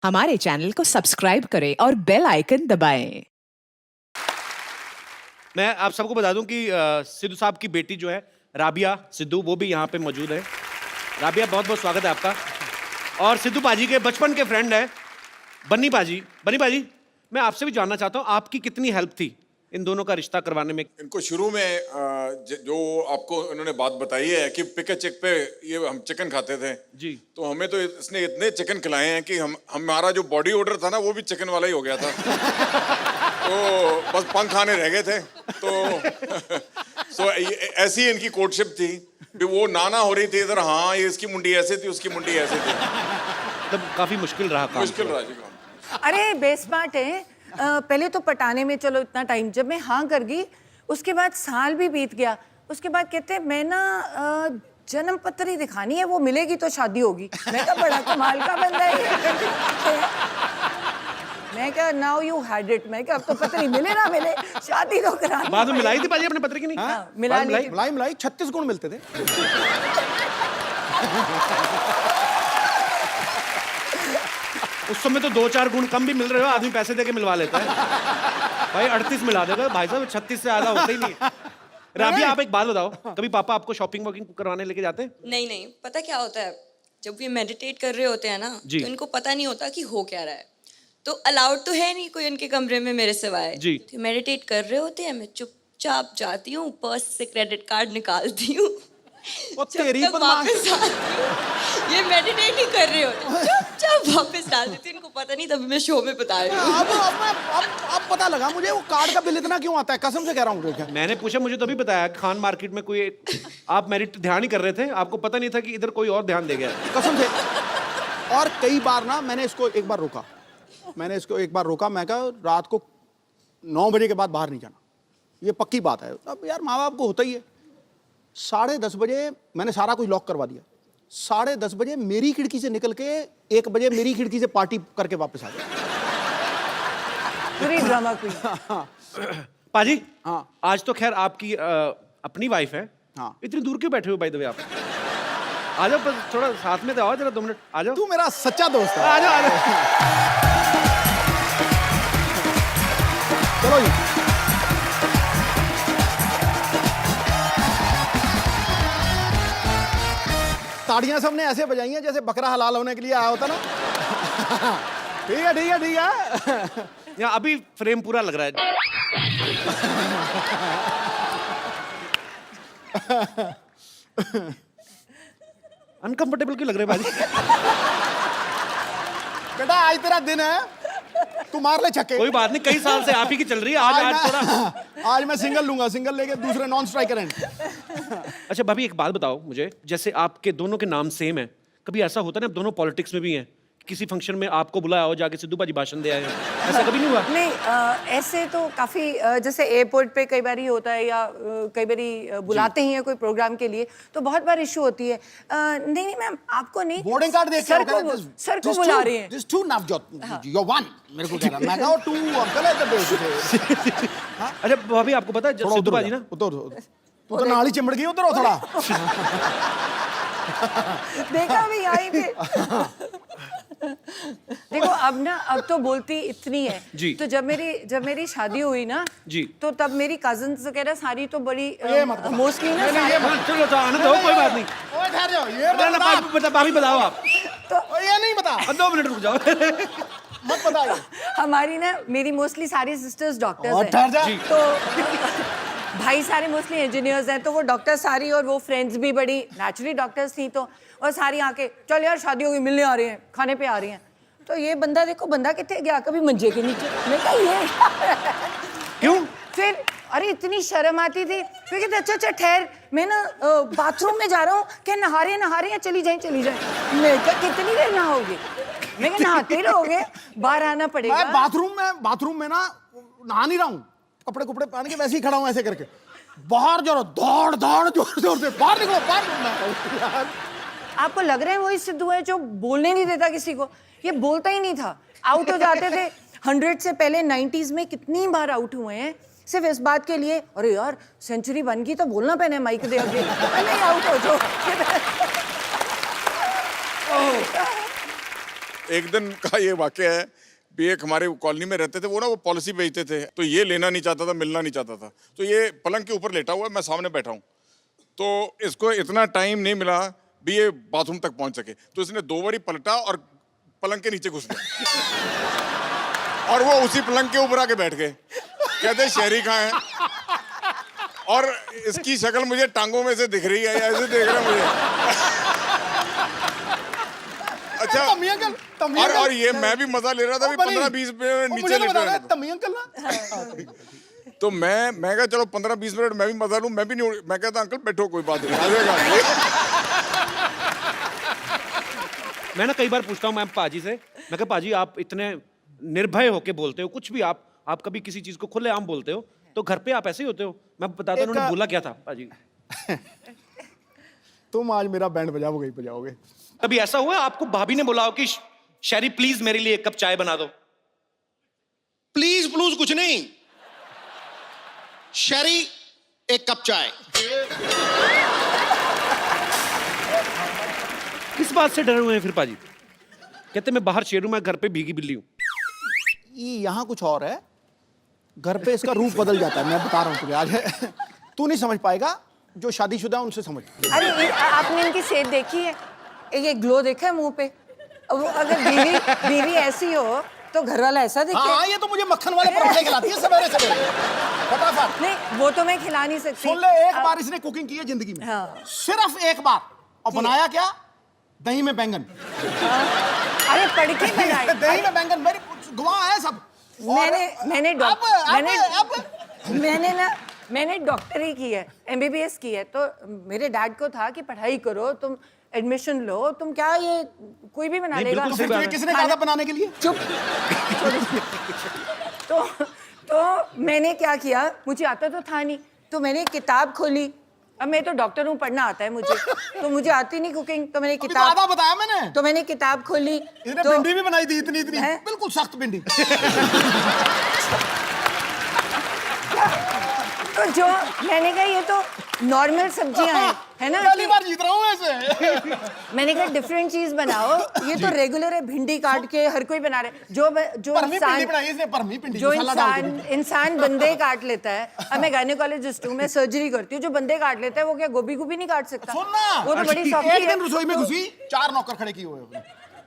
हमारे चैनल को सब्सक्राइब करें और बेल आइकन दबाएं। मैं आप सबको बता दूं कि सिद्धू साहब की बेटी जो है राबिया सिद्धू, वो भी यहाँ पे मौजूद है। राबिया, बहुत बहुत स्वागत है आपका। और सिद्धू पाजी के बचपन के फ्रेंड है बन्नी पाजी। बन्नी पाजी, मैं आपसे भी जानना चाहता हूँ आपकी कितनी हेल्प थी इन दोनों का रिश्ता करवाने में। इनको शुरू में जो आपको उन्होंने बात बताई है कि पिक एंड चेक पे ये हम चिकन खाते थे जी। तो हमें तो इसने इतने चिकन खिलाए हैं कि हमारा जो बॉडी ऑर्डर था ना वो भी चिकन वाला ही हो गया था। तो बस पंख आने रह गए थे। तो ऐसी इनकी कोर्टशिप थी कि वो नाना हो रही थी इधर, हाँ ये इसकी मुंडी ऐसे थी उसकी मुंडी ऐसे थी। तब काफी मुश्किल रहा काम। मुश्किल रहा जी काम। अरे बेस्मार्ट है। पहले तो पटाने में चलो इतना टाइम, जब मैं हाँ कर गई उसके बाद साल भी बीत गया। उसके बाद कहते मैं ना जन्म पत्र ही दिखानी है, वो मिलेगी तो शादी होगी। मैं कहा बड़ा कमाल का बंदा है ये। मैं क्या नाउ यू हैड इट। मैं क्या अब तो पत्र ही मिले ना मिले, शादी तो करानी। बाद में मिलाई थी पाजी अपने पत्र की नहीं? हाँ, मिला ली। मलाई 36 गुण मिलते थे। उस समय तो 2-4 गुण कम भी मिल रहे हो, आदमी पैसे देके मिलवा लेता है। भाई 38 मिला देगा भाई साहब, 36 से ज्यादा होता ही नहीं। राबिया, आप एक बात बताओ, कभी पापा आपको शॉपिंग वॉकिंग करवाने लेके जाते हैं? नहीं नहीं, पता क्या होता है, जब ये मेडिटेट कर रहे होते हैं ना जी। तो इनको पता नहीं होता कि हो क्या रहा है। तो अलाउड तो है नहीं कोई उनके कमरे में मेरे सिवाय। जी। तो मेडिटेट कर रहे होते हैं, मैं चुपचाप जाती हूँ, पर्स से क्रेडिट कार्ड निकालती हूँ। वो जब तेरी तक बदमाश। वापस आती हूँ, ये मेडिटेट ही कर रहे होते हैं, चुपचाप वापस डाल देती हूँ। इनको पता नहीं, तभी मैं शो में बता रही हूँ। अब पता लगा मुझे वो कार्ड का बिल इतना क्यों आता है, कसम से कह रहा हूँ। मैंने पूछा, मुझे तभी बताया खान मार्केट में कोई आप मेरिट ध्यान ही कर रहे थे, आपको पता नहीं था कि इधर कोई और ध्यान दे गया। कसम से। और कई बार ना मैंने इसको एक बार रोका। मैं कहा रात को 9 बजे के बाद बाहर नहीं जाना, ये पक्की बात है। अब यार माँ बाप को होता ही है। 10:30 बजे मैंने सारा कुछ लॉक करवा दिया। 10:30 बजे मेरी खिड़की से निकल के 1 बजे मेरी खिड़की से पार्टी करके वापस आ गया। पूरी ड्रामा क्वीन। पाजी, हाँ। आज तो खैर आपकी अपनी वाइफ है। हाँ। इतनी दूर क्यों बैठे हो बाय द वे आप? आ जाओ, बस थोड़ा साथ में तो आओ, जरा 2 मिनट आ जाओ। तू मेरा सच्चा दोस्त है। आ जाओ, आ जाओ। चलो जी। ताड़ियां सबने ऐसे बजाई हैं जैसे बकरा हलाल होने के लिए आया होता ना। ठीक है ठीक है ठीक है। यहाँ अभी फ्रेम पूरा लग रहा है। अनकंफर्टेबल क्यों लग रहे हैं भाजी? बेटा आज तेरा दिन है, तू मार ले छक्के। कोई बात नहीं, कई साल से आप ही की चल रही है। आज थोड़ा आज मैं सिंगल लूंगा, सिंगल लेके दूसरे नॉन स्ट्राइकर एंड। अच्छा भाभी, एक बात बताओ मुझे, जैसे आपके दोनों के नाम सेम है, कभी ऐसा होता है ना, आप दोनों पॉलिटिक्स में भी हैं, किसी फंक्शन में आपको बुलाया हो, जाके सिद्धू पाजी भाषण दे आए हो, ऐसा कभी नहीं हुआ? नहीं, ऐसे तो काफ़ी जैसे एयरपोर्ट पे कई बार ही होता है, या कई बार बुलाते ही हैं कोई प्रोग्राम के लिए, तो बहुत बार इशू होती है। नहीं नहीं मैम, आपको नहीं, बोर्डिंग कार्ड देख सर को बुला रहे हैं। दिस 2 नवजोत, you're 1 मेरे को कह रहा। मैं कहा 2 अंकल है तो। अच्छा भाभी, आपको पता है सिद्धू पाजी ना, तू तो नाली चिमड़ गई उधर हो थोड़ा। देखा भी यहीं पे। देखो अब तो बोलती इतनी है जी। तो जब मेरी शादी हुई ना जी, तो तब मेरी कजिन्स वगैरह सारी तो बड़ी मोस्टली ना चलो तो आने दो, कोई बात नहीं। ओए ठहर जाओ, ये भाभी बताओ आप। तो ये नहीं बता, 2 मिनट रुक जाओ। मत बताइए। हमारी ना मेरी मोस्टली सारी सिस्टर्स डॉक्टर्स और ठहर जा। हैं, तो भाई सारे मोस्टली इंजीनियर्स हैं, तो वो डॉक्टर सारी, और वो फ्रेंड्स भी बड़ी नेचुरली डॉक्टर्स थी, तो और सारी आके चल यार शादी होगी, मिलने आ रही हैं, खाने पे आ रही हैं। तो ये बंदा देखो, बंदा कितने गया, कभी मंजे के नीचे। मैं कहा ये क्यों? फिर अरे इतनी शर्म आती थी, फिर कहते अच्छा ठहर, मैं ना बाथरूम में जा रहा हूँ, क्या नहा रहे हैं, चली जाए। मैं कहा कितनी देर नहाओगे? मैं कहा नहाते रहोगे, बाहर आना पड़ेगा। मैं बाथरूम में ना नहा नहीं रहा हूँ, कपड़े कुपड़े पहन के वैसे ही खड़ा हूँ ऐसे करके। बाहर जरा दौड़ जोर से बाहर निकलो। आपको लग रहा है वही सिद्धू है जो बोलने नहीं देता किसी को? ये बोलता ही नहीं था, आउट हो जाते थे। 100 से पहले 90s में कितनी बार आउट हुए हैं सिर्फ इस बात के लिए, अरे यार सेंचुरी बन गई तो बोलना पहने माइक दे आगे, नहीं आउट हो जाओ। एक दिन का ये वाकया है भी, एक हमारे कॉलोनी में रहते थे वो ना, वो पॉलिसी बेचते थे, तो ये लेना नहीं चाहता था, मिलना नहीं चाहता था, तो ये पलंग के ऊपर लेटा हुआ है, मैं सामने बैठा हूँ, तो इसको इतना टाइम नहीं मिला भी ये बाथरूम तक पहुंच सके, तो इसने 2 बारी पलटा और पलंग के नीचे घुस गया और वो उसी पलंग के ऊपर आके बैठ गए। कहते शहरी कहाँ है, और इसकी शक्ल मुझे टांगों में से दिख रही है, ऐसे देख रहा है मुझे। अच्छा, और ये मैं भी मजा ले रहा था, 15-20 मिनट नीचे लेटा रहा था। तो मैं कहा चलो 15-20 मिनट मैं भी मजा लूं, मैं भी नहीं, मैं कहता अंकल बैठो कोई बात नहीं, आ जाएगा। मैं ना कई बार पूछता हूँ मैं पाजी से, मैं कहा पाजी आप इतने निर्भय होके बोलते हो, कुछ भी आप कभी किसी चीज को खुलेआम बोलते हो, तो घर पे आप ऐसे ही होते हो? मैं बताता हूँ उन्होंने बोला क्या था पाजी। तुम आज मेरा बैंड बजाओगे ही बजाओगे। कभी ऐसा हुआ आपको भाभी ने बोला हो कि शहरी प्लीज मेरे लिए 1 कप चाय बना दो? प्लीज प्लूज कुछ नहीं, शरी 1 कप चाय। किस बात से डरे हुए हैं फिर पाजी? कहते मैं बाहर शेर हूं, मैं घर पे भीगी बिल्ली हूं। यहाँ कुछ और है, घर पे इसका रूप बदल जाता है, मैं बता रहा हूँ तुझे आज। तू नहीं समझ पाएगा, जो शादीशुदा है उनसे समझ। अरे आपने इनकी शेप देखी है? ये ग्लो देखा है मुंह पे? अब अगर बीवी ऐसी हो तो घर वाला ऐसा दिखे? हाँ, ये तो मुझे मक्खन वाले पराठे खिलाती है सवेरे सवेरे, फटाफट। नहीं, वो तो मैं खिला नहीं सकती। सुन ले, एक बार इसने कुकिंग की है जिंदगी में, हाँ। सिर्फ एक बार, और बनाया क्या? दही में बैंगन। अरे पढ़ के बनाई। दही में बैंगन, मेरी गवाह है सब। मैंने डॉक्टरी की है, MBBS की है, तो मेरे डैड को था कि पढ़ाई करो, तुम एडमिशन लो, तुम क्या ये कोई भी बना लेगा। बिल्कुल सही बात है। किसने कहा था बनाने के लिए? चुप। तो मैंने क्या किया, मुझे आता तो था नहीं, तो मैंने किताब खोली। अब मैं तो डॉक्टर हूँ, पढ़ना आता है मुझे, तो मुझे आती नहीं कुकिंग, तो मैंने किताब, आधा बताया मैंने, तो मैंने किताब खोली। इसने तो भिंडी भी बनाई थी, इतनी है? बिल्कुल सख्त भिंडी। तो जो मैंने कहा ये तो नॉर्मल सब्जियां हैं, है ना? पहली बार जीत रहा हूँ ऐसे। मैंने कहा डिफरेंट चीज बनाओ, ये तो रेगुलर है, भिंडी काट के हर कोई बना रहे। जो इंसान बंदे काट लेता है। अब मैं गायनेकोलॉजिस्ट हूँ, मैं सर्जरी करती हूँ, जो बंदे काट लेता है वो क्या गोभी नहीं काट सकता? वो तो बड़ी सॉफ्ट है। एक दिन रसोई में घुसी, 4 नौकर खड़े किए हुए,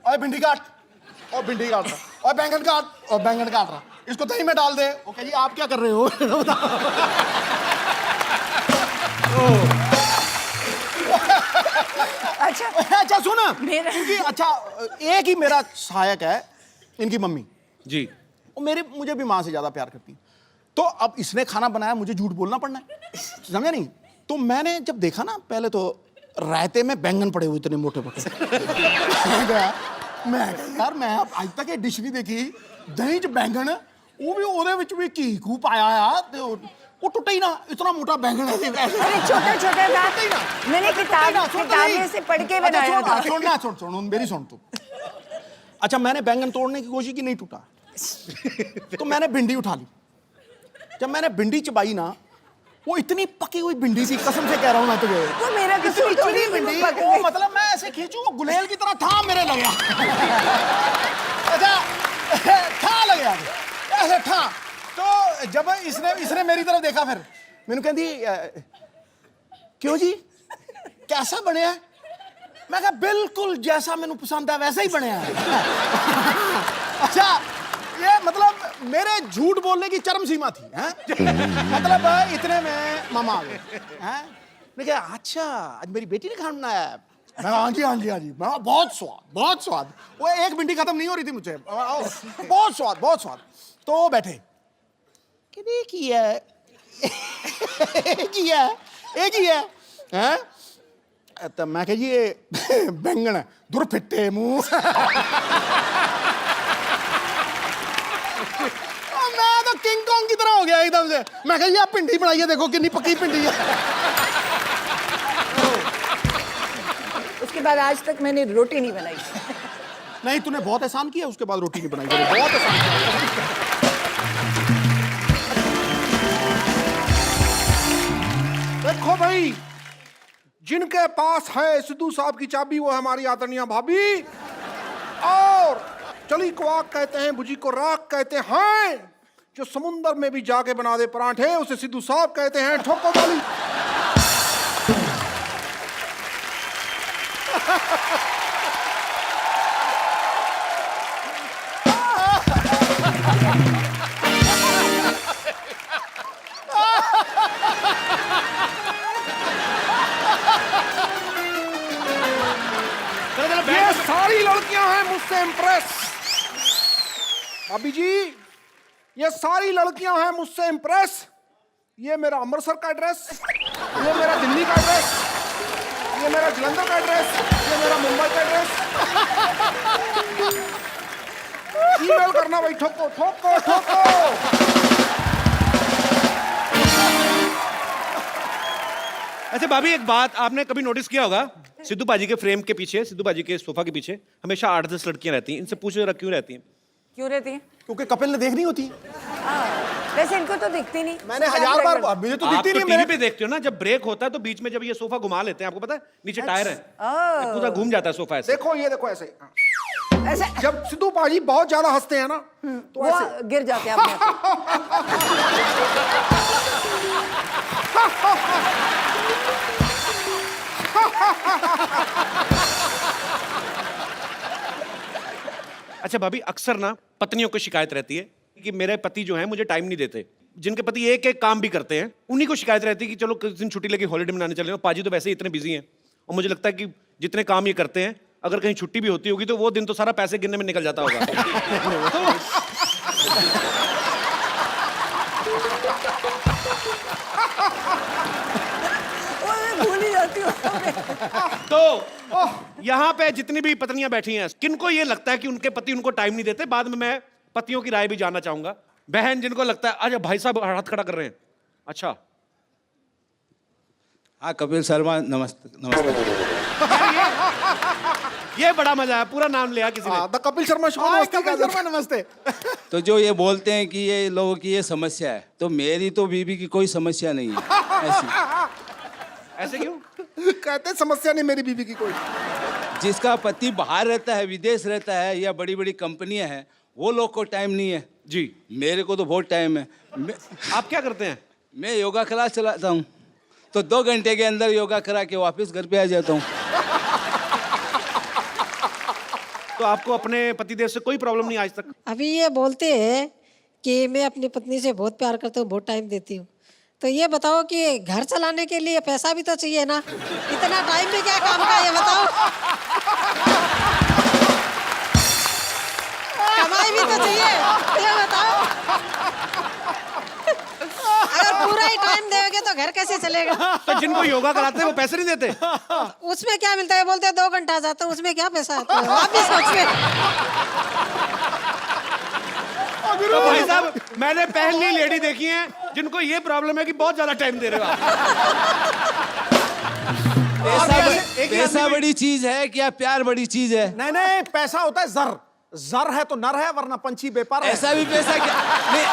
और भिंडी काट, और भिंडी काट रहा, और बैंगन काट, और बैंगन काट रहा, इसको दही में डाल दे। ओके जी, आप क्या कर रहे हो? अच्छा सुन, इनकी, अच्छा एक ही मेरा सहायक है, इनकी मम्मी जी, वो मुझे भी माँ से ज्यादा प्यार करती है। तो अब इसने खाना बनाया, मुझे झूठ बोलना पड़ना है, समझा नहीं? तो मैंने जब देखा ना, पहले तो रायते में बैंगन पड़े हुए इतने मोटे मोटे। मैं यार, मैं आज तक ये डिश नहीं देखी, दही च बैंगन, वो भी ओदे विच भी घी घू पाया यार, वो टूटा ही ना, इतना मोटा बैंगन है। अरे छोटा था, मैंने किताब में से पढ़ के बनाया था। सुन मेरी सुन तू। अच्छा, मैंने बैंगन तोड़ने की कोशिश की, नहीं टूटा, तो मैंने भिंडी उठा ली। जब मैंने भिंडी चबाई ना, वो इतनी पकी हुई भिंडी थी, कसम से कह रहा हूँ मैं तुझे, वो मेरा कसूर तो नहीं, भिंडी, वो मतलब मैं ऐसे खींचू, वो गुलेल की तरह ठा मेरे लगा। अच्छा, ठा लगा ऐसे ठा। तो जब इसने मेरी तरफ देखा, फिर मैंने कहती क्यों जी, कैसा बने है? मैं कहा बिल्कुल जैसा मैंने पसंद है वैसा ही बने है। अच्छा, ये मतलब मेरे झूठ बोलने की चरम सीमा थी, हैं? मतलब इतने में मामा आ गए, हैं? मैं कहा अच्छा, आज मेरी बेटी ने खाना बनाया है। मैं हाँ जी। मैं बहुत स्वाद। वो एक भिंडी खत्म नहीं हो रही थी मुझे, बहुत स्वाद। तो बैठे, एक ही है, हैं? तो मैं कह जी ये बैंगन है, दूर फिट्टे मुंह। मैं तो किंग कॉन्ग की तरह हो गया एकदम से। मैं कह जी आप भिंडी बनाइए, देखो कितनी पक्की भिंडी है। उसके बाद आज तक मैंने रोटी नहीं बनाई। नहीं, तूने बहुत एहसान किया, उसके बाद रोटी नहीं बनाई, बहुत एहसान किया। देखो भाई, जिनके पास है सिद्धू साहब की चाबी, वो हमारी आदरणीय भाभी, और जली को आग कहते हैं, बुझी को राख कहते हैं। जो समुंदर में भी जाके बना दे परांठे, उसे सिद्धू साहब कहते हैं। ठोको ताली। ये सारी लड़कियां हैं मुझसे इम्प्रेस। भाभी जी, ये सारी लड़कियां हैं मुझसे इम्प्रेस। ये मेरा अमृतसर का एड्रेस, ये मेरा दिल्ली का एड्रेस, ये मेरा जलंधर का एड्रेस, ये मेरा मुंबई का एड्रेस। ईमेल करना भाई, ठोको ठोको ठोको। अच्छा भाभी, एक बात आपने कभी नोटिस किया होगा, सिद्धू पाजी के फ्रेम के पीछे, सिद्धू पाजी के सोफा के पीछे हमेशा 8-10 लड़कियां रहती हैं। इनसे पूछो जरा क्यों रहती हैं? क्यों रहती है? क्योंकि कपिल ने देखनी होती है। वैसे इनको तो दिखती नहीं। मैंने 1000 बार, मुझे तो आप दिखती तो नहीं। टीवी पे देखते हो ना, जब ब्रेक होता है तो बीच में जब ये सोफा घुमा लेते हैं, आपको पता है नीचे टायर है, पूरा घूम जाता है सोफा ऐसे। देखो ये देखो ऐसे। ऐसे जब सिद्धू पाजी बहुत ज्यादा हंसते हैं ना, तो वो ऐसे गिर जाते हैं अपने आप। अच्छा भाभी, अक्सर ना पत्नियों को शिकायत रहती है कि मेरे पति जो है मुझे टाइम नहीं देते। जिनके पति एक एक काम भी करते हैं, उन्हीं को शिकायत रहती है कि चलो किस दिन छुट्टी लेके हॉलीडे मनाने चले जाओ। पाजी तो वैसे ही इतने बिजी हैं, और मुझे लगता है कि जितने काम ये करते हैं, अगर कहीं छुट्टी भी होती होगी तो वो दिन तो सारा पैसे गिनने में निकल जाता होगा। भूल ही जाती हूँ। तो यहाँ पे जितनी भी पत्नियां बैठी हैं, किनको ये लगता है कि उनके पति उनको टाइम नहीं देते? बाद में मैं पतियों की राय भी जानना चाहूंगा। बहन जिनको लगता है, अच्छा भाई साहब हाथ खड़ा कर रहे हैं, अच्छा हाँ कपिल शर्मा, नमस्ते नमस्ते। ये बड़ा मजा है, पूरा नाम लिया किसी ने। The Kapil Sharma show. कपिल शर्मा नमस्ते। तो जो ये बोलते हैं कि ये लोगों की ये समस्या है, तो मेरी तो बीबी की कोई समस्या नहीं है ऐसी। ऐसे क्यों? कहते समस्या नहीं मेरी बीवी की कोई। जिसका पति बाहर रहता है, विदेश रहता है, या बड़ी बड़ी कंपनियां हैं, वो लोग को टाइम नहीं है जी। मेरे को तो बहुत टाइम है। आप क्या करते हैं? मैं योगा क्लास चलाता हूँ, तो 2 घंटे के अंदर योगा करा के वापस घर पे आ जाता हूँ। तो आपको अपने पतिदेव से कोई प्रॉब्लम नहीं आज तक? अभी ये बोलते हैं कि मैं अपनी पत्नी से बहुत प्यार करता हूँ, बहुत टाइम देती हूँ। तो ये बताओ कि घर चलाने के लिए पैसा भी तो चाहिए ना, इतना टाइम भी क्या काम का, ये बताओ। कमाई भी तो चाहिए, ये बताओ। अगर पूरा ही टाइम देोगे तो घर कैसे चलेगा? तो जिनको योगा कराते हैं वो पैसे नहीं देते? उसमें क्या मिलता है? बोलते हैं 2 घंटा जाता हूँ, उसमें क्या पैसा आता है? आप भी सोचिए। तो भाई साहब, मैंने पहली लेडी देखी है जिनको ये प्रॉब्लम है कि बहुत ज्यादा टाइम दे रहे हो आप। पैसा बड़ी चीज है क्या प्यार बड़ी चीज है? नहीं नहीं, पैसा होता है जर। जर है तो नर है, वरना पंछी बेपार है। ऐसा भी पैसा क्या नहीं,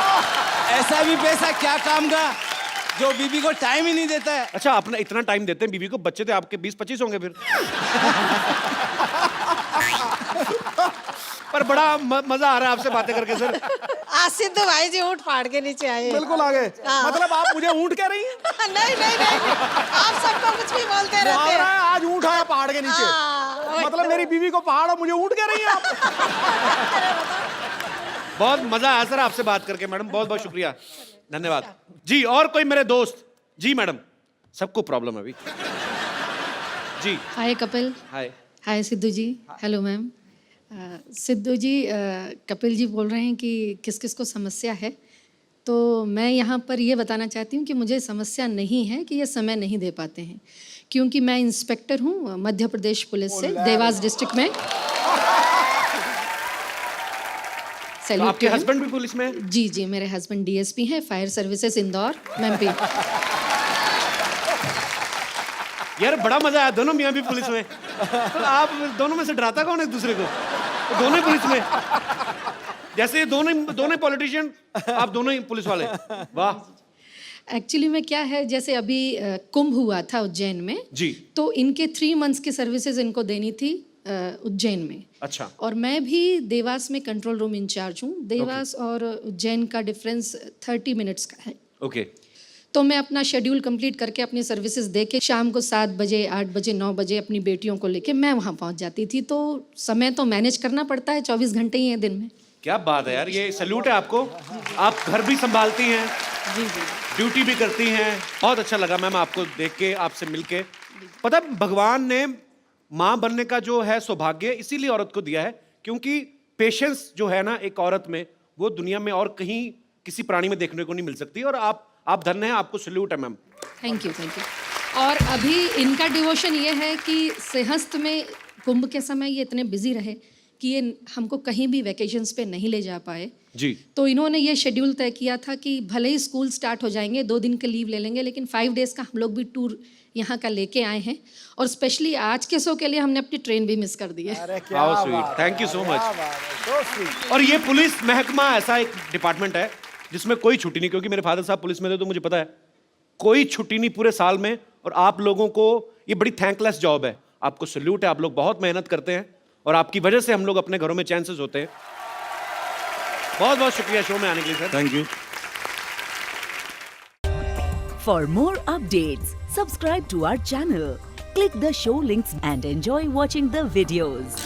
ऐसा भी पैसा क्या काम का जो बीबी को टाइम ही नहीं देता है? अच्छा, अपना इतना टाइम देते हैं बीबी को, बच्चे थे आपके 20-25 होंगे फिर। पर बड़ा मजा आ रहा है आपसे बातें करके सर। आज सिद्धू भाई जी ऊँट फाड़ के नीचे आए। बिल्कुल आगे। हाँ। मतलब आप मुझे ऊँट कह रही हैं? नहीं नहीं नहीं, आप सबको कुछ भी बोलते रहते मुहावरा हैं। है, आज ऊँट आया पहाड़ के नीचे। हाँ, मतलब मेरी बीवी को पहाड़ और मुझे ऊँट कह रही हैं आप? बहुत मजा आया सर आपसे बात करके मैडम, बहुत बहुत शुक्रिया, धन्यवाद जी। और कोई मेरे दोस्त? जी मैडम, सबको प्रॉब्लम है अभी। जी hi Kapil. Hi. Hi Sidhu ji. Hello ma'am. Sidhu ji, Kapil ji बोल रहे हैं कि किस किस को समस्या है, तो मैं यहाँ पर ये बताना चाहती हूँ कि मुझे समस्या नहीं है कि ये समय नहीं दे पाते हैं, क्योंकि मैं इंस्पेक्टर हूँ मध्य प्रदेश पुलिस से, देवास डिस्ट्रिक्ट में। तो आपके हस्बैंड भी पुलिस में हैं? जी जी, मेरे हस्बैंड डीएसपी हैं, फायर सर्विसेज इंदौर, एमपी। यार बड़ा मजा आया, दोनों मियाँ भी पुलिस में। तो आप दोनों में से डराता कौन है एक दूसरे को? तो दोनों ही पुलिस में, जैसे ये दोनों पॉलिटिशियन, आप दोनों ही पुलिस वाले। वाह। एक्चुअली में क्या है, जैसे अभी कुंभ हुआ था उज्जैन में जी, तो इनके 3 मंथ्स की सर्विसेज इनको देनी थी उज्जैन में। अच्छा। और मैं भी देवास में कंट्रोल रूम इंचार्ज हूँ। देवास और उज्जैन का डिफरेंस 30 मिनट्स का है। ओके। तो मैं अपना शेड्यूल कंप्लीट करके अपनी सर्विसेज दे के शाम को 7 बजे, 8 बजे, 9 बजे अपनी बेटियों को लेके मैं वहाँ पहुँच जाती थी। तो समय तो मैनेज करना पड़ता है, 24 घंटे ही हैं दिन में। क्या बात है यार, ये सैल्यूट है आपको। आप घर भी संभालती हैं, जी जी। ड्यूटी भी करती हैं। बहुत अच्छा लगा मैम आपको देख के, आपसे मिलके। पता है, भगवान ने माँ बनने का जो है सौभाग्य इसीलिए औरत को दिया है, क्योंकि पेशेंस जो है ना एक औरत में, वो दुनिया में और कहीं किसी प्राणी में देखने को नहीं मिल सकती। और आप धन्य हैं, आपको सैल्यूट है ma'am. Thank you, thank you. और अभी इनका डिवोशन ये है कि सिंहस्थ में कुंभ के समय ये इतने बिजी रहे कि ये हमको कहीं भी वैकेशंस पे नहीं ले जा पाए जी। तो इन्होंने ये शेड्यूल तय किया था कि भले ही स्कूल स्टार्ट हो जाएंगे, 2 दिन का लीव ले लेंगे, लेकिन 5 डेज़ का हम लोग भी टूर यहाँ का लेके आए हैं। और स्पेशली आज के शो के लिए हमने अपनी ट्रेन भी मिस कर दी है। How sweet, thank you so much. और ये पुलिस महकमा ऐसा एक डिपार्टमेंट है जिसमें कोई छुट्टी नहीं, क्योंकि मेरे फादर साहब पुलिस में थे तो मुझे पता है कोई छुट्टी नहीं पूरे साल में। और आप लोगों को ये बड़ी थैंकलेस जॉब है, आपको सैल्यूट है। आप लोग बहुत मेहनत करते हैं और आपकी वजह से हम लोग अपने घरों में चैन से सोते हैं। बहुत बहुत शुक्रिया शो में आने के लिए sir. Thank you. For more updates, subscribe to our channel, click the show links and enjoy watching the videos.